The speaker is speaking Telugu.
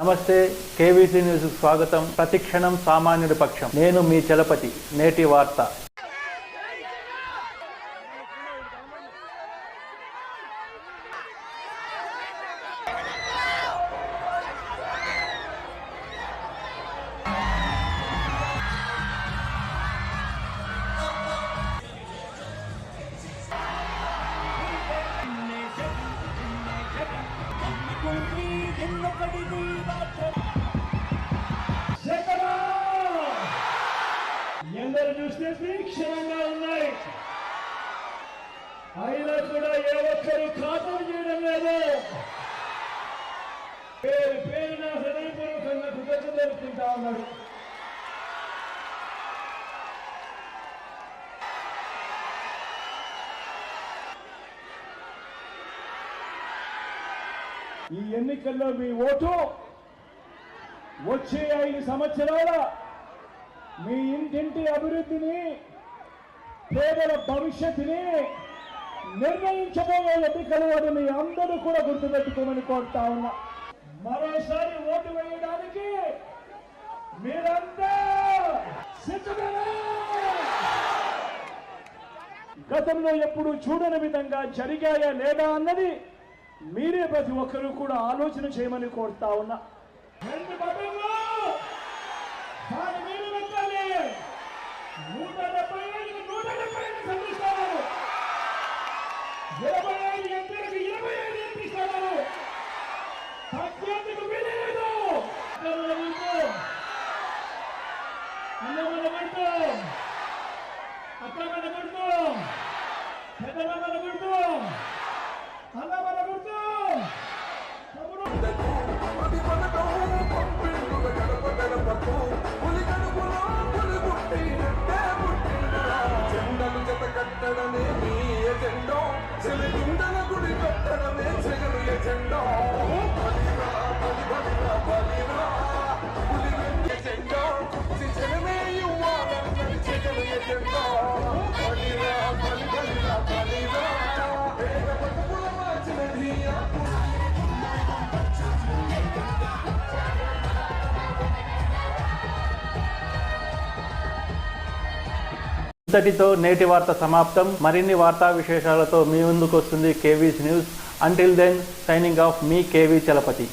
నమస్తే, కేవీసీ న్యూస్ స్వాగతం. ప్రతిక్షణం సామాన్యుడి పక్షం. నేను మీ చలపతి. నేటి వార్త. ఎందరు చూస్తే తీక్షణంగా ఉన్నాయి, అయినా కూడా ఏ ఒక్కరు ఖాతరు చేయడం లేదు. పేరు పేరున హృదయపూర్వకంగా కృతజ్ఞతలు తెలుపుకుంటా ఉన్నారు. ఈ ఎన్నికల్లో మీ ఓటు వచ్చే 5 సంవత్సరాల మీ ఇంటింటి అభివృద్ధిని, పేదల భవిష్యత్తుని నిర్ణయించబోయే ఎన్నికలు అని మీ అందరూ కూడా గుర్తుపెట్టుకోమని కోరుతా ఉన్నా. మరోసారి ఓటు వేయడానికి మీరంతా సిద్ధమేనా? గతంలో ఎప్పుడు చూడని విధంగా జరిగాయా లేదా అన్నది మీరే ప్రతి ఒక్కరూ కూడా ఆలోచన చేయమని కోరుతా ఉన్నా. కట్టడమే మీ ఎజెండో, చెలిగుండల గుడి కట్టడమే చెగలు ఎజెండో. బలిరా బలిరా బలిరా ఎజెండో, జనమే ఇవ్వాలన్నది చెగలు ఎజెండో. బలిరా బలిరా బలిరా పేద బతుకుల మార్చినది. ఇంతటితో నేటి వార్త సమాప్తం. మరిన్ని వార్తా విశేషాలతో మీ ముందుకు వస్తుంది KVC news. Until then, signing off, మీ కేవీ చలపతి.